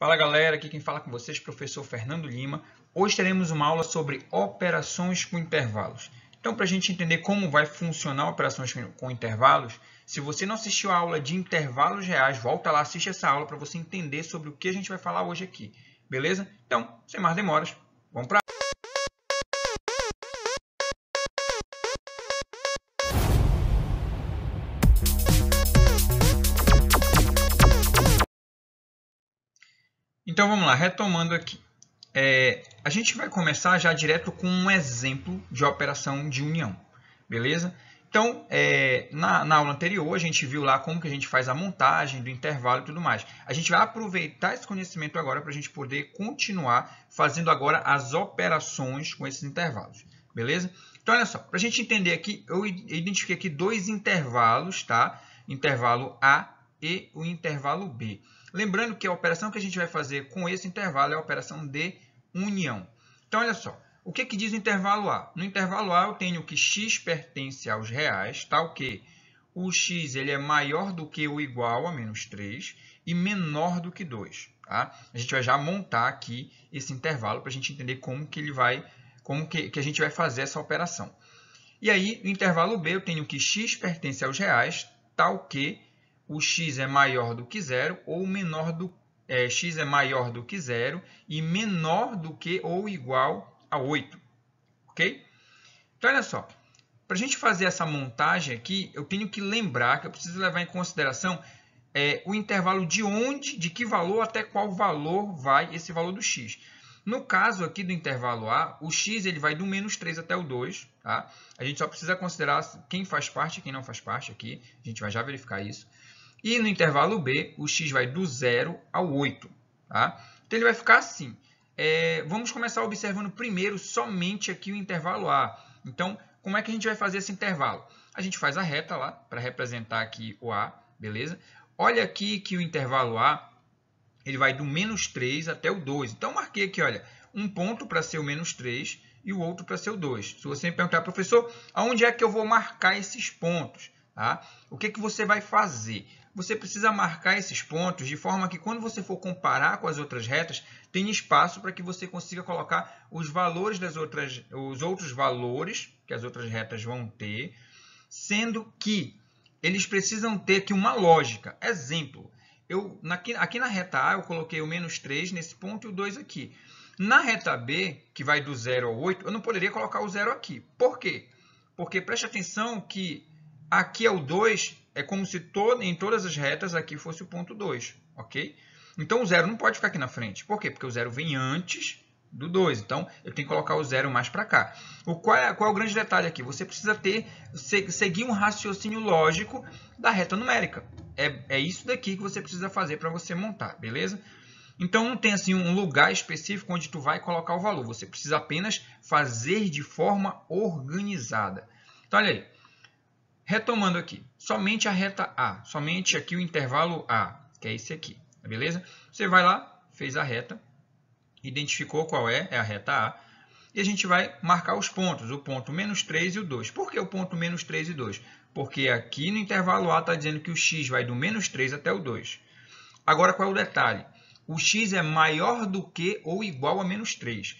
Fala galera, aqui quem fala com vocês é o professor Fernando Lima. Hoje teremos uma aula sobre operações com intervalos. Então, para a gente entender como vai funcionar operações com intervalos, se você não assistiu a aula de intervalos reais, volta lá, assiste essa aula para você entender sobre o que a gente vai falar hoje aqui. Beleza? Então, sem mais demoras, vamos para a aula. Então vamos lá, retomando aqui. A gente vai começar já direto com um exemplo de operação de união, beleza? Então, na aula anterior, a gente viu lá como que a gente faz a montagem do intervalo e tudo mais. A gente vai aproveitar esse conhecimento agora para a gente poder continuar fazendo agora as operações com esses intervalos, beleza? Então, olha só, para a gente entender aqui, eu identifiquei aqui dois intervalos, tá? Intervalo A e o intervalo B. Lembrando que a operação que a gente vai fazer com esse intervalo é a operação de união. Então, olha só. O que diz o intervalo A? No intervalo A, eu tenho que x pertence aos reais, tal que o x ele é maior do que ou igual a menos 3 e menor do que 2. Tá? A gente vai já montar aqui esse intervalo para a gente entender como que a gente vai fazer essa operação. E aí, no intervalo B, eu tenho que x pertence aos reais, tal que o x é maior do que zero ou menor do x é maior do que zero e menor do que ou igual a 8. Ok? Então, olha só. Para a gente fazer essa montagem aqui, eu tenho que lembrar que eu preciso levar em consideração o intervalo de que valor até qual valor vai esse valor do x. No caso aqui do intervalo A, o x ele vai do menos 3 até o 2. Tá? A gente só precisa considerar quem faz parte e quem não faz parte aqui. A gente vai já verificar isso. E no intervalo B, o x vai do 0 ao 8. Tá? Então, ele vai ficar assim. Vamos começar observando primeiro somente aqui o intervalo A. Então, como é que a gente vai fazer esse intervalo? A gente faz a reta lá, para representar aqui o A, beleza? Olha aqui que o intervalo A, ele vai do menos 3 até o 2. Então, eu marquei aqui, olha, um ponto para ser o menos 3 e o outro para ser o 2. Se você me perguntar, professor, aonde é que eu vou marcar esses pontos? Tá? O que você vai fazer? Você precisa marcar esses pontos de forma que quando você for comparar com as outras retas, tenha espaço para que você consiga colocar os valores os outros valores que as outras retas vão ter, sendo que eles precisam ter aqui uma lógica. Exemplo, aqui na reta A eu coloquei o menos 3 nesse ponto e o 2 aqui. Na reta B, que vai do 0 ao 8, eu não poderia colocar o 0 aqui. Por quê? Porque preste atenção que aqui é o 2, é como se em todas as retas aqui fosse o ponto 2, ok? Então, o 0 não pode ficar aqui na frente. Por quê? Porque o 0 vem antes do 2. Então, eu tenho que colocar o 0 mais para cá. Qual é o grande detalhe aqui? Você precisa seguir um raciocínio lógico da reta numérica. É isso daqui que você precisa fazer para você montar, beleza? Então, não tem assim um lugar específico onde tu vai colocar o valor. Você precisa apenas fazer de forma organizada. Então, olha aí. Retomando aqui, somente a reta A, somente aqui o intervalo A, que é esse aqui, beleza? Você vai lá, fez a reta, identificou qual é a reta A, e a gente vai marcar os pontos, o ponto menos 3 e o 2. Por que o ponto menos 3 e 2? Porque aqui no intervalo A está dizendo que o x vai do menos 3 até o 2. Agora, qual é o detalhe? O x é maior do que ou igual a menos 3.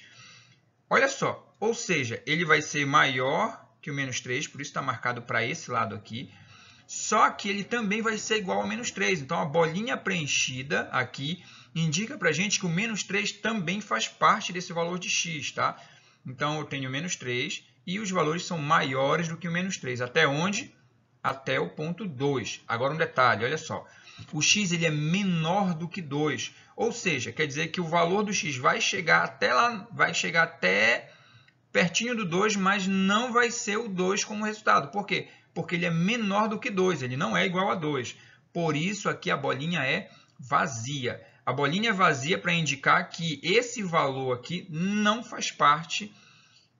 Olha só, ou seja, ele vai ser maior que o menos 3, por isso está marcado para esse lado aqui. Só que ele também vai ser igual a menos 3. Então, a bolinha preenchida aqui indica para a gente que o menos 3 também faz parte desse valor de x. Tá? Então, eu tenho menos 3 e os valores são maiores do que o menos 3. Até onde? Até o ponto 2. Agora, um detalhe, olha só. O x ele é menor do que 2. Ou seja, quer dizer que o valor do x vai chegar até lá, vai chegar até pertinho do 2, mas não vai ser o 2 como resultado. Por quê? Porque ele é menor do que 2, ele não é igual a 2. Por isso, aqui a bolinha é vazia. A bolinha é vazia para indicar que esse valor aqui não faz parte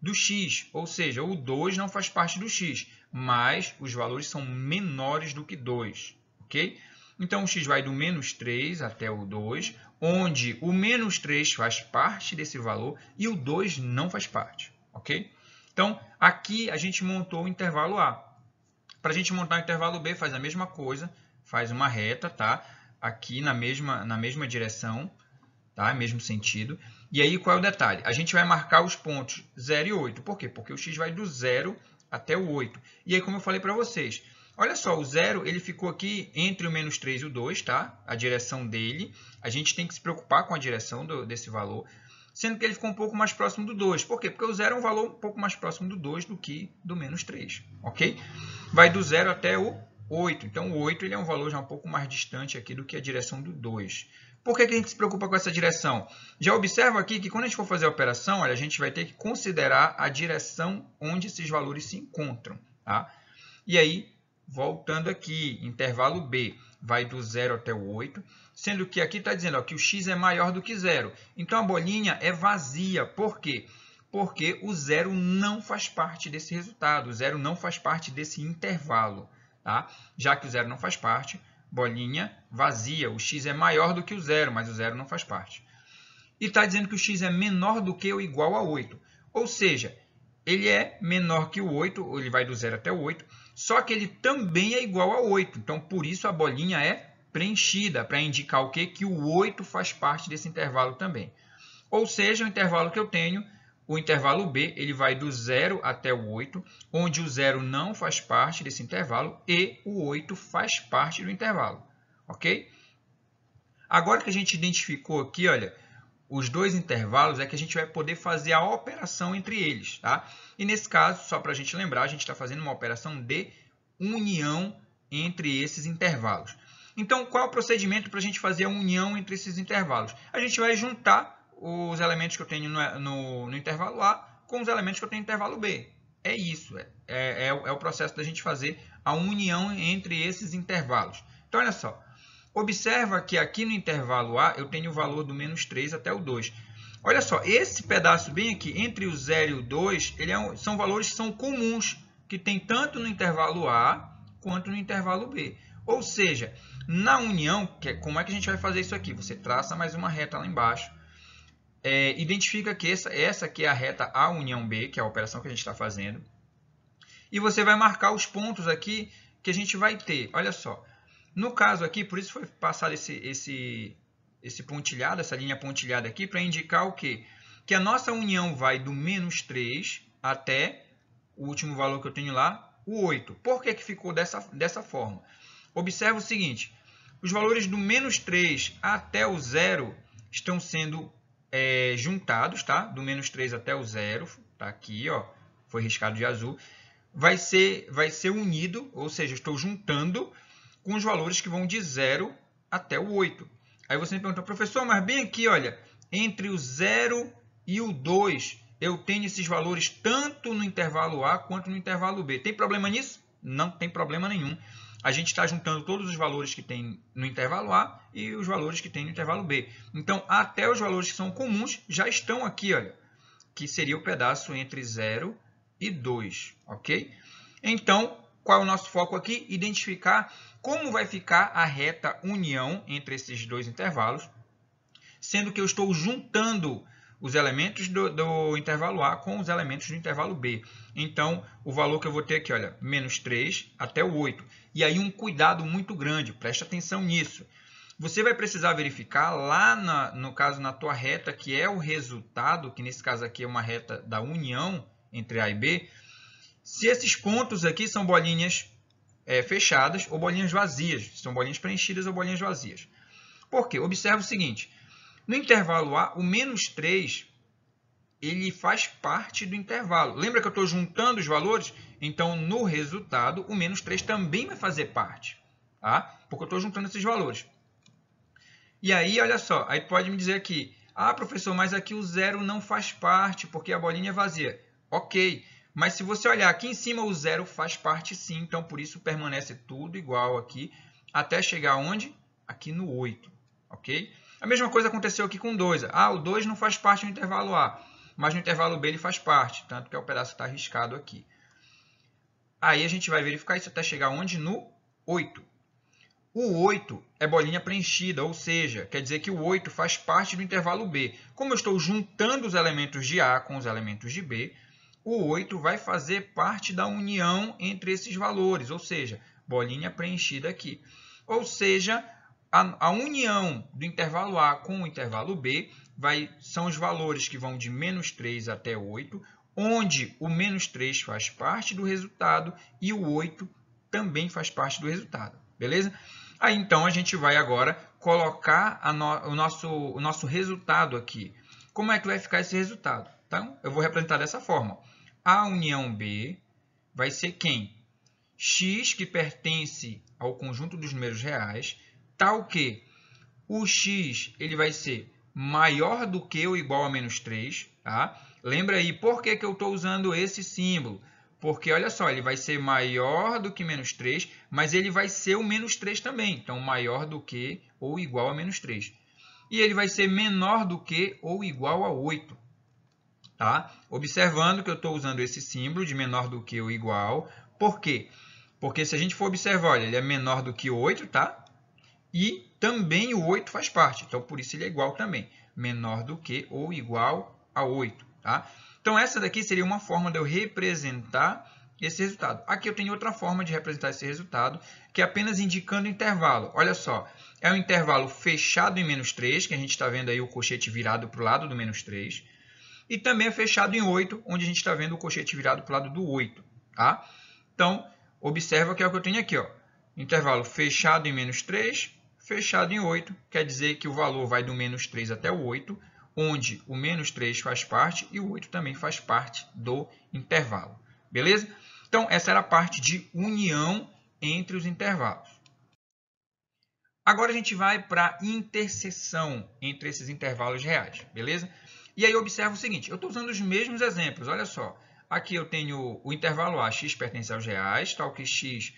do x, ou seja, o 2 não faz parte do x, mas os valores são menores do que 2. Ok? Então, o x vai do menos 3 até o 2, onde o menos 3 faz parte desse valor e o 2 não faz parte. Ok? Então, aqui a gente montou o intervalo A. Para a gente montar o intervalo B, faz a mesma coisa, faz uma reta, tá? Aqui na mesma direção. tá? Mesmo sentido. E aí, qual é o detalhe? A gente vai marcar os pontos 0 e 8. Por quê? Porque o x vai do 0 até o 8. E aí, como eu falei para vocês, olha só, o 0 ele ficou aqui entre o menos 3 e o 2, tá? A direção dele. A gente tem que se preocupar com a direção desse valor, sendo que ele ficou um pouco mais próximo do 2. Por quê? Porque o 0 é um valor um pouco mais próximo do 2 do que do menos 3, ok? Vai do 0 até o 8. Então, o 8 ele é um valor já um pouco mais distante aqui do que a direção do 2. Por que a gente se preocupa com essa direção? Já observa aqui que quando a gente for fazer a operação, olha, a gente vai ter que considerar a direção onde esses valores se encontram, tá? E aí, voltando aqui, intervalo B vai do 0 até o 8, sendo que aqui está dizendo ó, que o x é maior do que 0. Então, a bolinha é vazia. Por quê? Porque o 0 não faz parte desse resultado. O 0 não faz parte desse intervalo. Tá? Já que o 0 não faz parte, bolinha vazia. O x é maior do que o 0, mas o 0 não faz parte. E está dizendo que o x é menor do que ou igual a 8. Ou seja, ele é menor que o 8, ele vai do 0 até o 8, só que ele também é igual a 8. Então, por isso, a bolinha é preenchida, para indicar o quê? Que o 8 faz parte desse intervalo também. Ou seja, o intervalo que eu tenho, o intervalo B, ele vai do 0 até o 8, onde o 0 não faz parte desse intervalo e o 8 faz parte do intervalo. Ok? Agora que a gente identificou aqui, olha, os dois intervalos, é que a gente vai poder fazer a operação entre eles. Tá? E nesse caso, só para a gente lembrar, a gente está fazendo uma operação de união entre esses intervalos. Então, qual é o procedimento para a gente fazer a união entre esses intervalos? A gente vai juntar os elementos que eu tenho no intervalo A com os elementos que eu tenho no intervalo B. É isso, é o processo da gente fazer a união entre esses intervalos. Então, olha só. Observa que aqui no intervalo A eu tenho o valor do menos 3 até o 2. Olha só, esse pedaço bem aqui, entre o 0 e o 2, são valores que são comuns, que tem tanto no intervalo A quanto no intervalo B. Ou seja, na união, como é que a gente vai fazer isso aqui? Você traça mais uma reta lá embaixo, identifica que essa aqui é a reta A união B, que é a operação que a gente está fazendo, e você vai marcar os pontos aqui que a gente vai ter. Olha só. No caso aqui, por isso foi passado esse pontilhado, essa linha pontilhada aqui, para indicar o quê? Que a nossa união vai do menos 3 até o último valor que eu tenho lá, o 8. Por que ficou dessa forma? Observa o seguinte, os valores do menos 3 até o 0 estão sendo juntados, tá? Do menos 3 até o 0, tá aqui, ó, foi riscado de azul. Vai ser unido, ou seja, estou juntando com os valores que vão de 0 até o 8. Aí você me pergunta, professor, mas bem aqui, olha, entre o 0 e o 2, eu tenho esses valores tanto no intervalo A quanto no intervalo B. Tem problema nisso? Não tem problema nenhum. A gente está juntando todos os valores que tem no intervalo A e os valores que tem no intervalo B. Então, até os valores que são comuns já estão aqui, olha, que seria o pedaço entre 0 e 2, ok? Então, qual é o nosso foco aqui? Identificar como vai ficar a reta união entre esses dois intervalos, sendo que eu estou juntando os elementos do intervalo A com os elementos do intervalo B. Então, o valor que eu vou ter aqui, olha, menos 3 até o 8. E aí um cuidado muito grande, preste atenção nisso. Você vai precisar verificar lá, no caso, na tua reta, que é o resultado, que nesse caso aqui é uma reta da união entre A e B, se esses pontos aqui são bolinhas fechadas ou bolinhas vazias, são bolinhas preenchidas ou bolinhas vazias. Por quê? Observe o seguinte, no intervalo A, o menos 3, ele faz parte do intervalo. Lembra que eu estou juntando os valores? Então, no resultado, o menos 3 também vai fazer parte, tá? Porque eu estou juntando esses valores. E aí, olha só, aí pode me dizer aqui, ah, professor, mas aqui o 0 não faz parte, porque a bolinha é vazia. Ok, mas se você olhar aqui em cima, o 0 faz parte sim, então por isso permanece tudo igual aqui, até chegar onde? Aqui no 8, ok? A mesma coisa aconteceu aqui com 2. Ah, o 2 não faz parte no intervalo A, mas no intervalo B ele faz parte, tanto que o pedaço está riscado aqui. Aí a gente vai verificar isso até chegar onde? No 8. O 8 é bolinha preenchida, ou seja, quer dizer que o 8 faz parte do intervalo B. Como eu estou juntando os elementos de A com os elementos de B, o 8 vai fazer parte da união entre esses valores, ou seja, bolinha preenchida aqui. Ou seja, a união do intervalo A com o intervalo B são os valores que vão de menos 3 até 8, onde o menos 3 faz parte do resultado e o 8 também faz parte do resultado. Beleza? Aí, então, a gente vai agora colocar o nosso resultado aqui. Como é que vai ficar esse resultado? Então, eu vou representar dessa forma. A união B vai ser quem? X, que pertence ao conjunto dos números reais, tal que o x ele vai ser maior do que ou igual a menos 3. Tá? Lembra aí, por que eu estou usando esse símbolo? Porque, olha só, ele vai ser maior do que menos 3, mas ele vai ser o menos 3 também. Então, maior do que ou igual a menos 3. E ele vai ser menor do que ou igual a 8. Tá? Observando que eu estou usando esse símbolo de menor do que ou igual. Por quê? Porque se a gente for observar, olha, ele é menor do que 8, tá? E também o 8 faz parte. Então, por isso ele é igual também. Menor do que ou igual a 8. Tá? Então, essa daqui seria uma forma de eu representar esse resultado. Aqui eu tenho outra forma de representar esse resultado, que é apenas indicando o intervalo. Olha só, é um intervalo fechado em menos 3, que a gente está vendo aí o colchete virado para o lado do menos 3. E também é fechado em 8, onde a gente está vendo o colchete virado para o lado do 8. Tá? Então, observa que é o que eu tenho aqui. Ó. Intervalo fechado em menos 3, fechado em 8. Quer dizer que o valor vai do menos 3 até o 8, onde o menos 3 faz parte e o 8 também faz parte do intervalo. Beleza? Então, essa era a parte de união entre os intervalos. Agora a gente vai para a interseção entre esses intervalos reais. Beleza? E aí observa o seguinte, eu estou usando os mesmos exemplos, olha só. Aqui eu tenho o intervalo A, x pertence aos reais, tal que x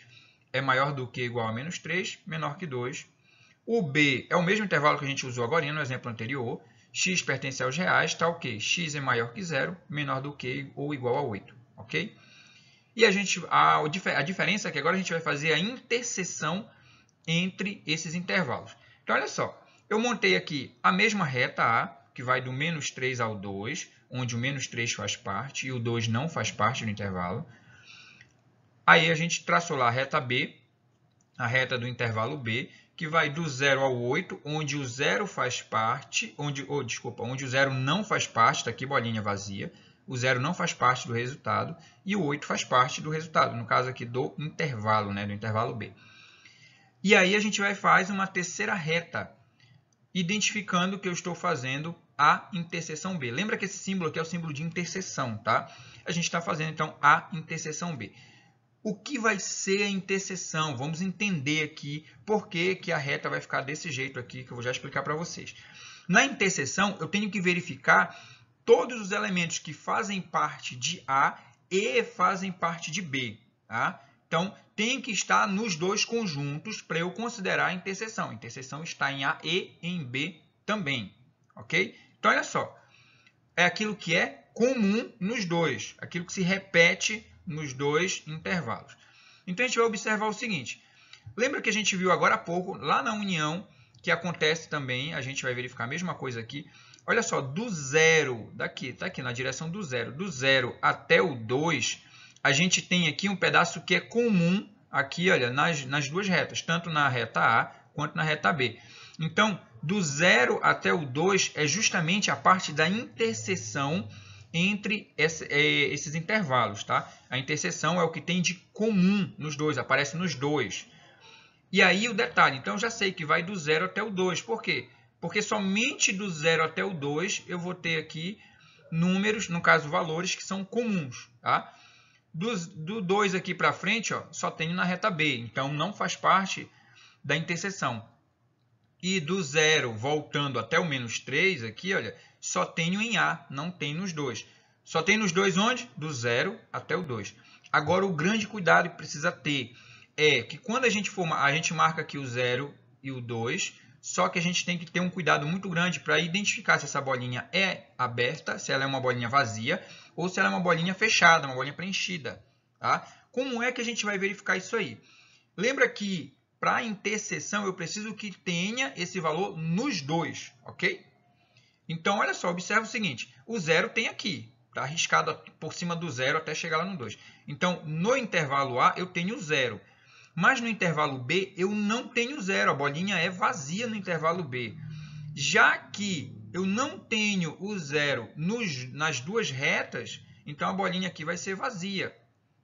é maior do que ou igual a menos 3, menor que 2. O B é o mesmo intervalo que a gente usou agora no exemplo anterior, x pertence aos reais, tal que x é maior que 0, menor do que ou igual a 8. Ok? E a diferença é que agora a gente vai fazer a interseção entre esses intervalos. Então, olha só, eu montei aqui a mesma reta A, que vai do menos 3 ao 2, onde o menos 3 faz parte e o 2 não faz parte do intervalo. Aí a gente traçou lá a reta B, a reta do intervalo B, que vai do 0 ao 8, onde o 0 faz parte, onde o 0 não faz parte, está aqui bolinha vazia, o 0 não faz parte do resultado e o 8 faz parte do resultado, no caso aqui do intervalo, né, do intervalo B. E aí a gente faz uma terceira reta, identificando que eu estou fazendo a interseção B. Lembra que esse símbolo aqui é o símbolo de interseção, tá? A gente está fazendo, então, a interseção B. O que vai ser a interseção? Vamos entender aqui por que a reta vai ficar desse jeito aqui, que eu vou já explicar para vocês. Na interseção, eu tenho que verificar todos os elementos que fazem parte de A e fazem parte de B, tá? Então, tem que estar nos dois conjuntos para eu considerar a interseção. A interseção está em A e em B também, ok? Então, olha só, é aquilo que é comum nos dois, aquilo que se repete nos dois intervalos. Então, a gente vai observar o seguinte. Lembra que a gente viu agora há pouco, lá na união, que acontece também, a gente vai verificar a mesma coisa aqui. Olha só, do 0, daqui, está aqui na direção do 0 até o 2, a gente tem aqui um pedaço que é comum aqui, olha, nas duas retas, tanto na reta A quanto na reta B. Então, do 0 até o 2 é justamente a parte da interseção entre esses intervalos, tá? A interseção é o que tem de comum nos dois, aparece nos dois. E aí o detalhe, então eu já sei que vai do 0 até o 2. Por quê? Porque somente do 0 até o 2 eu vou ter aqui números, no caso valores, que são comuns, tá? Do 2 aqui para frente, ó, só tenho na reta B, então não faz parte da interseção. E do 0 voltando até o menos 3 aqui, olha, só tenho em A, não tem nos dois. Só tem nos dois onde? Do 0 até o 2. Agora, o grande cuidado que precisa ter é que quando a gente marca aqui o 0 e o 2, só que a gente tem que ter um cuidado muito grande para identificar se essa bolinha é aberta, se ela é uma bolinha vazia, ou se ela é uma bolinha fechada, uma bolinha preenchida. Tá? Como é que a gente vai verificar isso aí? Lembra que para a interseção eu preciso que tenha esse valor nos dois, ok? Então, olha só, observa o seguinte, o 0 tem aqui, está arriscado por cima do 0 até chegar lá no 2. Então, no intervalo A eu tenho 0. Mas no intervalo B, eu não tenho zero. A bolinha é vazia no intervalo B. Já que eu não tenho o zero nas duas retas, então a bolinha aqui vai ser vazia.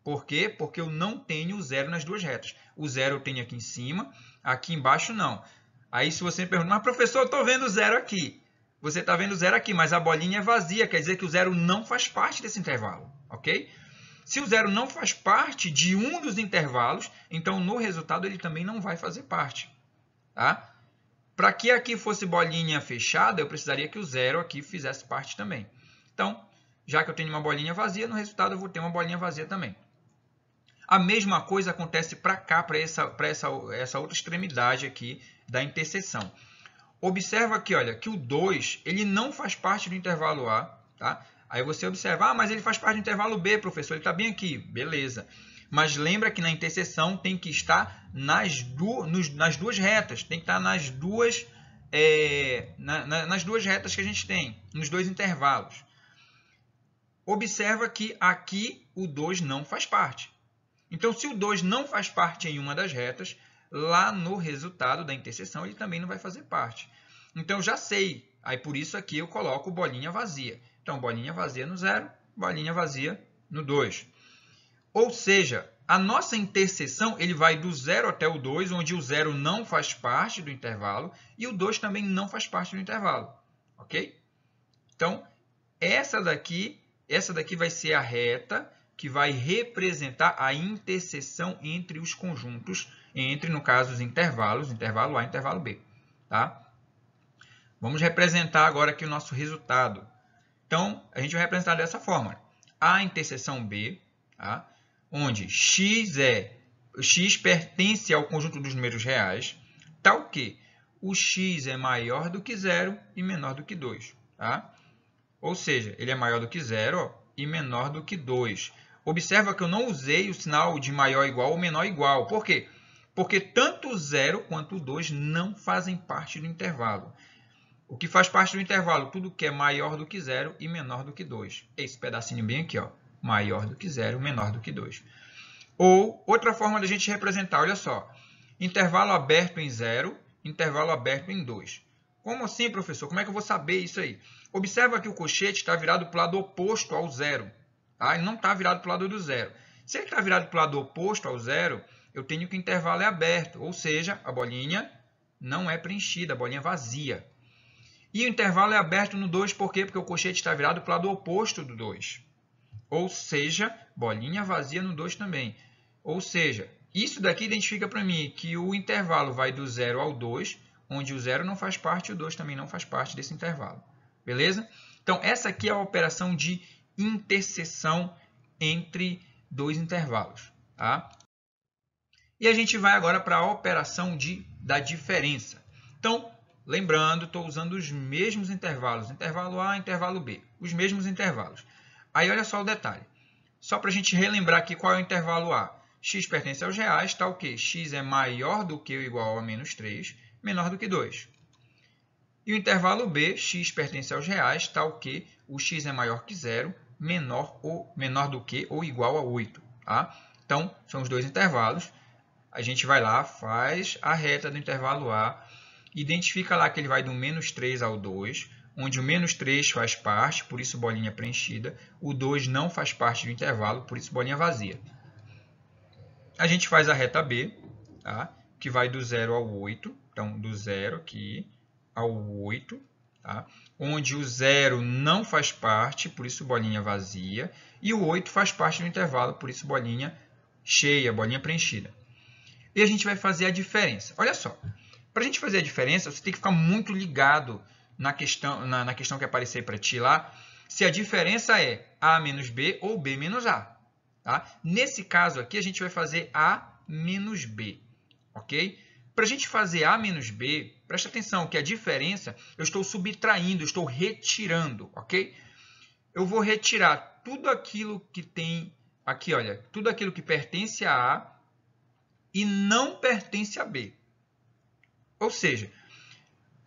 Por quê? Porque eu não tenho o zero nas duas retas. O zero eu tenho aqui em cima, aqui embaixo não. Aí se você me pergunta, mas professor, eu estou vendo zero aqui. Você está vendo zero aqui, mas a bolinha é vazia, quer dizer que o zero não faz parte desse intervalo, ok? Se o zero não faz parte de um dos intervalos, então no resultado ele também não vai fazer parte, tá? Para que aqui fosse bolinha fechada, eu precisaria que o zero aqui fizesse parte também. Então, já que eu tenho uma bolinha vazia, no resultado eu vou ter uma bolinha vazia também. A mesma coisa acontece para cá, para essa outra extremidade aqui da interseção. Observa aqui, olha, que o 2 ele não faz parte do intervalo A, tá? Aí você observa, mas ele faz parte do intervalo B, professor, ele está bem aqui. Beleza. Mas lembra que na interseção tem que estar nas duas retas, tem que estar nas duas retas que a gente tem, nos dois intervalos. Observa que aqui o 2 não faz parte. Então, se o 2 não faz parte em uma das retas, lá no resultado da interseção ele também não vai fazer parte. Então, eu já sei. Aí, por isso aqui eu coloco bolinha vazia. Então, bolinha vazia no 0, bolinha vazia no 2. Ou seja, a nossa interseção ele vai do 0 até o 2, onde o 0 não faz parte do intervalo e o 2 também não faz parte do intervalo. Ok? Então, essa daqui vai ser a reta que vai representar a interseção entre os conjuntos, no caso, os intervalos, intervalo A e intervalo B. Tá? Vamos representar agora aqui o nosso resultado. Então, a gente vai representar dessa forma. A interseção B, tá? Onde x pertence ao conjunto dos números reais, tal que o x é maior do que 0 e menor do que 2. Tá? Ou seja, ele é maior do que 0 e menor do que 2. Observa que eu não usei o sinal de maior igual ou menor igual. Por quê? Porque tanto o 0 quanto o 2 não fazem parte do intervalo. O que faz parte do intervalo? Tudo que é maior do que 0 e menor do que 2. Esse pedacinho bem aqui, ó, maior do que 0, menor do que 2. Ou outra forma de a gente representar, olha só. Intervalo aberto em 0, intervalo aberto em 2. Como assim, professor? Como é que eu vou saber isso aí? Observa que o colchete está virado para o lado oposto ao 0. Tá? Ele não está virado para o lado do 0. Se ele está virado para o lado oposto ao 0, eu tenho que o intervalo é aberto. Ou seja, a bolinha não é preenchida, a bolinha é vazia. E o intervalo é aberto no 2, por quê? Porque o colchete está virado para o lado oposto do 2. Ou seja, bolinha vazia no 2 também. Ou seja, isso daqui identifica para mim que o intervalo vai do 0 ao 2, onde o 0 não faz parte e o 2 também não faz parte desse intervalo. Beleza? Então, essa aqui é a operação de interseção entre dois intervalos. Tá? E a gente vai agora para a operação da diferença. Então, lembrando, estou usando os mesmos intervalos. Intervalo A, intervalo B. Os mesmos intervalos. Aí, olha só o detalhe. Só para a gente relembrar aqui qual é o intervalo A. X pertence aos reais, tal que x é maior do que ou igual a menos 3, menor do que 2. E o intervalo B, x pertence aos reais, tal que o x é maior que 0, menor do que ou igual a 8. Tá? Então, são os dois intervalos. A gente vai lá, faz a reta do intervalo A, identifica lá que ele vai do menos 3 ao 2, onde o menos 3 faz parte, por isso bolinha preenchida. O 2 não faz parte do intervalo, por isso bolinha vazia. A gente faz a reta B, tá? Que vai do 0 ao 8. Então, do 0 aqui ao 8. Tá? Onde o 0 não faz parte, por isso bolinha vazia. E o 8 faz parte do intervalo, por isso bolinha cheia, bolinha preenchida. E a gente vai fazer a diferença. Olha só, para a gente fazer a diferença, você tem que ficar muito ligado na questão que aparecer para ti lá, se a diferença é A menos B ou B menos A. Tá? Nesse caso aqui, a gente vai fazer A menos B. Ok? Para a gente fazer A menos B, presta atenção que a diferença eu estou subtraindo, eu estou retirando. Ok? Eu vou retirar tudo aquilo que tem aqui, olha, tudo aquilo que pertence a A e não pertence a B. Ou seja,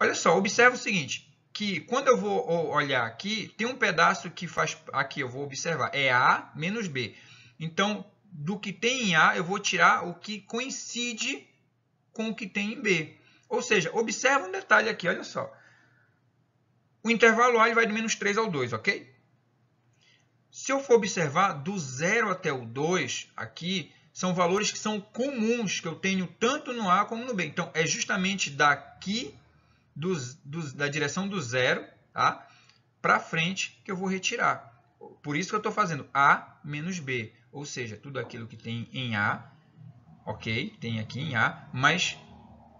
olha só, observa o seguinte, que quando eu vou olhar aqui, tem um pedaço que faz, aqui eu vou observar, é A menos B. Então, do que tem em A, eu vou tirar o que coincide com o que tem em B. Ou seja, observa um detalhe aqui, olha só. O intervalo A ele vai do menos 3 ao 2, ok? Se eu for observar, do 0 até o 2, aqui, são valores que são comuns, que eu tenho tanto no A como no B. Então, é justamente daqui, da direção do 0, tá, para frente, que eu vou retirar. Por isso que eu estou fazendo A menos B. Ou seja, tudo aquilo que tem em A, ok? Tem aqui em A, mas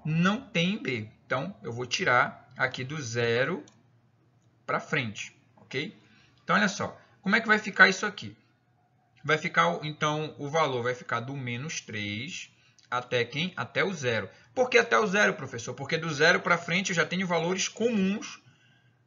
não tem em B. Então, eu vou tirar aqui do 0 para frente, ok? Então, olha só. Como é que vai ficar isso aqui? Vai ficar, então, o valor vai ficar do menos 3 até quem? Até o 0. Por que até o 0, professor? Porque do 0 para frente eu já tenho valores comuns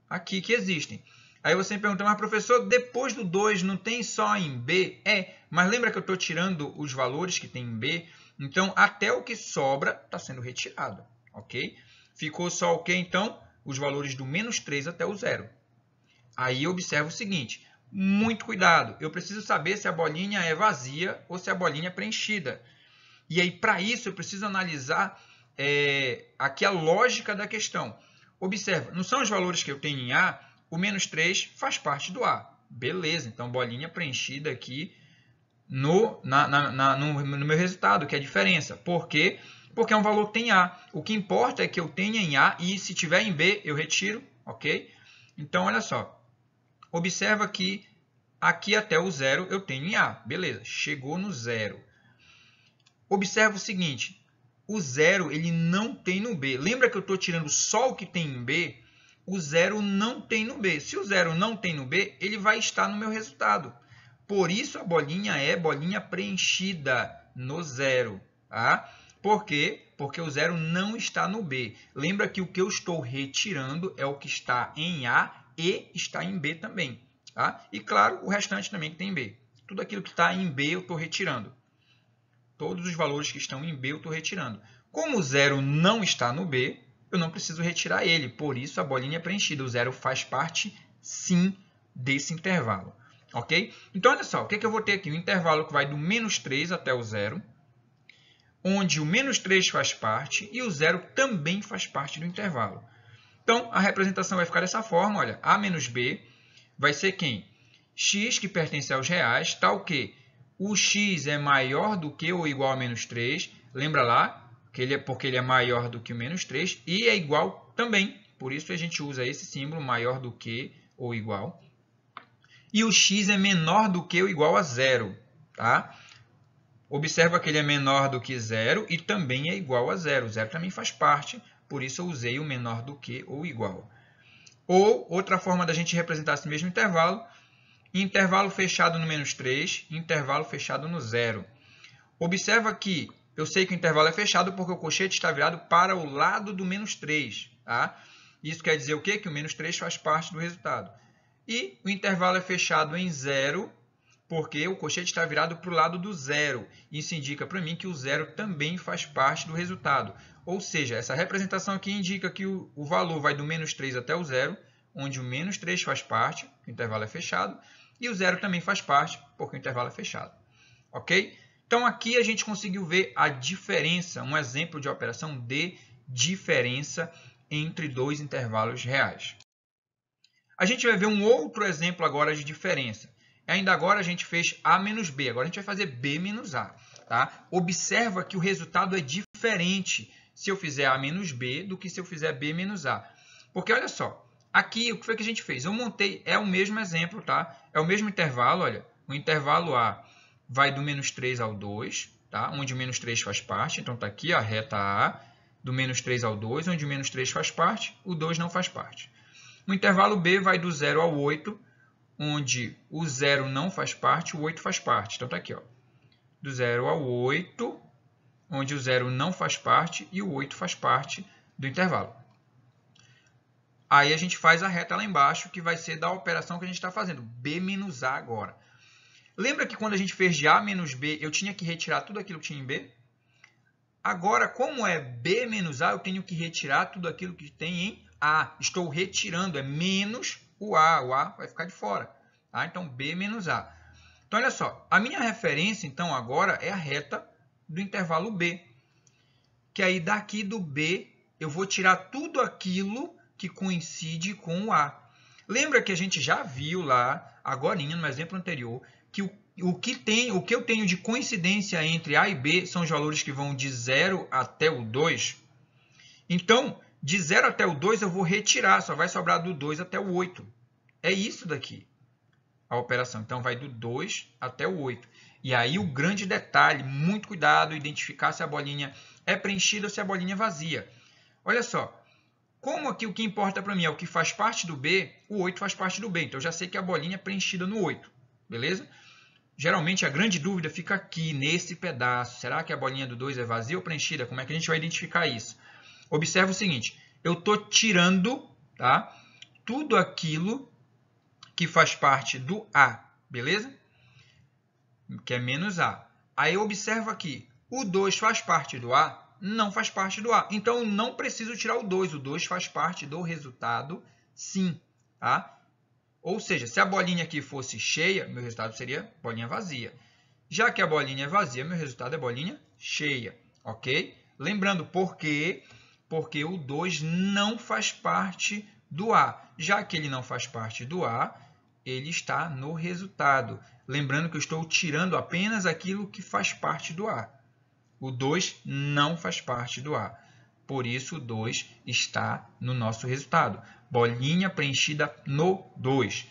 aqui que existem. Aí você me pergunta, mas professor, depois do 2 não tem só em B? Mas lembra que eu estou tirando os valores que tem em B? Então, até o que sobra está sendo retirado, ok? Ficou só o que, então? Os valores do menos 3 até o 0. Aí observa o seguinte, muito cuidado, eu preciso saber se a bolinha é vazia ou se a bolinha é preenchida. E aí, para isso, eu preciso analisar aqui a lógica da questão. Observa, não são os valores que eu tenho em A, o menos 3 faz parte do A. Beleza, então bolinha preenchida aqui no meu resultado, que é a diferença. Por quê? Porque é um valor que tem A. O que importa é que eu tenha em A e se tiver em B, eu retiro, ok? Então, olha só. Observa que aqui até o 0 eu tenho em A. Beleza, chegou no 0. Observa o seguinte, o 0 ele não tem no B. Lembra que eu estou tirando só o que tem em B? O 0 não tem no B. Se o 0 não tem no B, ele vai estar no meu resultado. Por isso a bolinha é bolinha preenchida no 0. Tá? Por quê? Porque o 0 não está no B. Lembra que o que eu estou retirando é o que está em A e está em B também. Tá? E claro, o restante também que tem em B. Tudo aquilo que está em B eu estou retirando. Todos os valores que estão em B eu estou retirando. Como o 0 não está no B, eu não preciso retirar ele. Por isso a bolinha é preenchida. O 0 faz parte, sim, desse intervalo. Ok? Então, olha só. O que eu vou ter aqui? Um intervalo que vai do menos 3 até o 0, onde o menos 3 faz parte e o 0 também faz parte do intervalo. Então, a representação vai ficar dessa forma. Olha, A menos B vai ser quem? X, que pertence aos reais, tal que o x é maior do que ou igual a menos 3. Lembra lá, porque ele é maior do que o menos 3 e é igual também. Por isso a gente usa esse símbolo, maior do que ou igual. E o x é menor do que ou igual a 0. Tá? Observa que ele é menor do que 0 e também é igual a 0. 0 também faz parte, por isso eu usei o menor do que ou igual. Ou, outra forma da gente representar esse mesmo intervalo, intervalo fechado no menos 3, intervalo fechado no 0. Observa que eu sei que o intervalo é fechado porque o colchete está virado para o lado do menos 3. Tá? Isso quer dizer o quê? Que o menos 3 faz parte do resultado. E o intervalo é fechado em 0 porque o colchete está virado para o lado do 0. Isso indica para mim que o 0 também faz parte do resultado. Ou seja, essa representação aqui indica que o valor vai do menos 3 até o 0, onde o menos 3 faz parte, o intervalo é fechado, e o 0 também faz parte, porque o intervalo é fechado. Ok? Então, aqui a gente conseguiu ver a diferença, um exemplo de operação de diferença entre dois intervalos reais. A gente vai ver um outro exemplo agora de diferença. Ainda agora a gente fez A menos B, agora a gente vai fazer B menos A. Tá? Observa que o resultado é diferente se eu fizer A menos B do que se eu fizer B menos A. Porque olha só, aqui o que foi que a gente fez? Eu montei, é o mesmo exemplo, tá? É o mesmo intervalo, olha. O intervalo A vai do menos 3 ao 2, tá? Onde o menos 3 faz parte. Então está aqui a reta A, do menos 3 ao 2, onde o menos 3 faz parte, o 2 não faz parte. O intervalo B vai do 0 ao 8, onde o 0 não faz parte, o 8 faz parte. Então, está aqui, ó, do 0 ao 8, onde o 0 não faz parte e o 8 faz parte do intervalo. Aí a gente faz a reta lá embaixo, que vai ser da operação que a gente está fazendo, B menos A agora. Lembra que quando a gente fez de A menos B, eu tinha que retirar tudo aquilo que tinha em B? Agora, como é B menos A, eu tenho que retirar tudo aquilo que tem em A. Estou retirando, é menos o A vai ficar de fora. Tá? Então, B menos A. Então, olha só, a minha referência, então, agora é a reta do intervalo B. Que aí, daqui do B, eu vou tirar tudo aquilo que coincide com o A. Lembra que a gente já viu lá, agorinha, no exemplo anterior, que o que eu tenho de coincidência entre A e B são os valores que vão de 0 até o 2. Então, de 0 até o 2 eu vou retirar, só vai sobrar do 2 até o 8. É isso daqui, a operação. Então, vai do 2 até o 8. E aí o grande detalhe, muito cuidado, identificar se a bolinha é preenchida ou se a bolinha é vazia. Olha só, como aqui o que importa para mim é o que faz parte do B, o 8 faz parte do B. Então, eu já sei que a bolinha é preenchida no 8, beleza? Geralmente, a grande dúvida fica aqui, nesse pedaço. Será que a bolinha do 2 é vazia ou preenchida? Como é que a gente vai identificar isso? Observa o seguinte, eu estou tirando, tá, tudo aquilo que faz parte do A, beleza? Que é menos A. Aí observa aqui, o 2 faz parte do A? Não faz parte do A. Então, eu não preciso tirar o 2. O 2 faz parte do resultado, sim. Tá? Ou seja, se a bolinha aqui fosse cheia, meu resultado seria bolinha vazia. Já que a bolinha é vazia, meu resultado é bolinha cheia. Ok? Lembrando por quê? Porque o 2 não faz parte do A. Já que ele não faz parte do A, ele está no resultado. Lembrando que eu estou tirando apenas aquilo que faz parte do A. O 2 não faz parte do A. Por isso, o 2 está no nosso resultado. Bolinha preenchida no 2.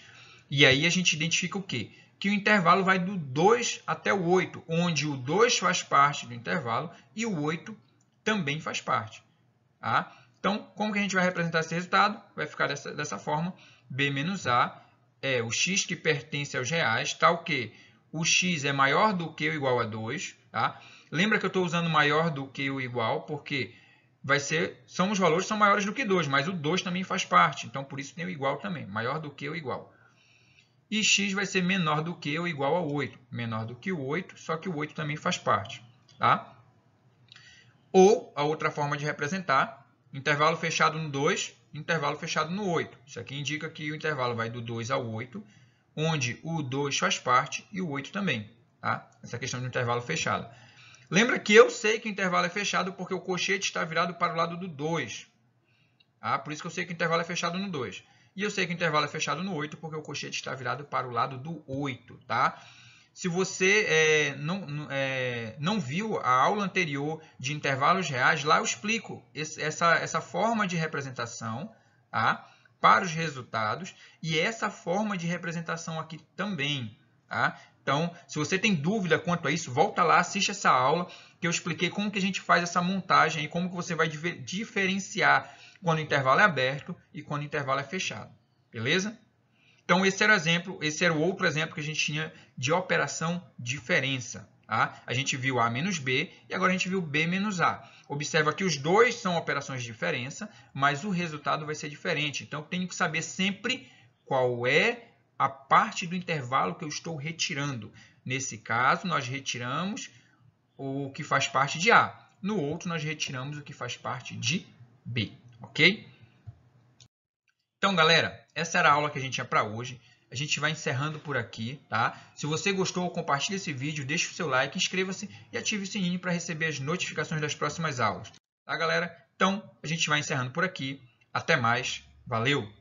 E aí a gente identifica o quê? Que o intervalo vai do 2 até o 8, onde o 2 faz parte do intervalo e o 8 também faz parte. Tá? Então, como que a gente vai representar esse resultado? Vai ficar dessa forma. B menos A é o x que pertence aos reais, tal que o x é maior do que ou igual a 2. Tá? Lembra que eu estou usando maior do que ou igual, porque os valores são maiores do que 2, mas o 2 também faz parte. Então, por isso tem o igual também, maior do que ou igual. E x vai ser menor do que ou igual a 8. Menor do que o 8, só que o 8 também faz parte. Tá? Ou, a outra forma de representar, intervalo fechado no 2, intervalo fechado no 8. Isso aqui indica que o intervalo vai do 2 ao 8, onde o 2 faz parte e o 8 também. Tá? Essa questão do intervalo fechado. Lembra que eu sei que o intervalo é fechado porque o colchete está virado para o lado do 2. Tá? Por isso que eu sei que o intervalo é fechado no 2. E eu sei que o intervalo é fechado no 8 porque o colchete está virado para o lado do 8. Tá? Se você não viu a aula anterior de intervalos reais, lá eu explico essa forma de representação, tá? Para os resultados e essa forma de representação aqui também. Tá? Então, se você tem dúvida quanto a isso, volta lá, assiste essa aula que eu expliquei como que a gente faz essa montagem e como que você vai diferenciar quando o intervalo é aberto e quando o intervalo é fechado. Beleza? Então, esse era o outro exemplo que a gente tinha de operação diferença. Tá? A gente viu A menos B e agora a gente viu B menos A. Observa que os dois são operações de diferença, mas o resultado vai ser diferente. Então, eu tenho que saber sempre qual é a parte do intervalo que eu estou retirando. Nesse caso, nós retiramos o que faz parte de A. No outro, nós retiramos o que faz parte de B. Ok? Então, galera, essa era a aula que a gente tinha para hoje. A gente vai encerrando por aqui, tá? Se você gostou, compartilhe esse vídeo, deixe o seu like, inscreva-se e ative o sininho para receber as notificações das próximas aulas. Tá, galera? Então, a gente vai encerrando por aqui. Até mais. Valeu!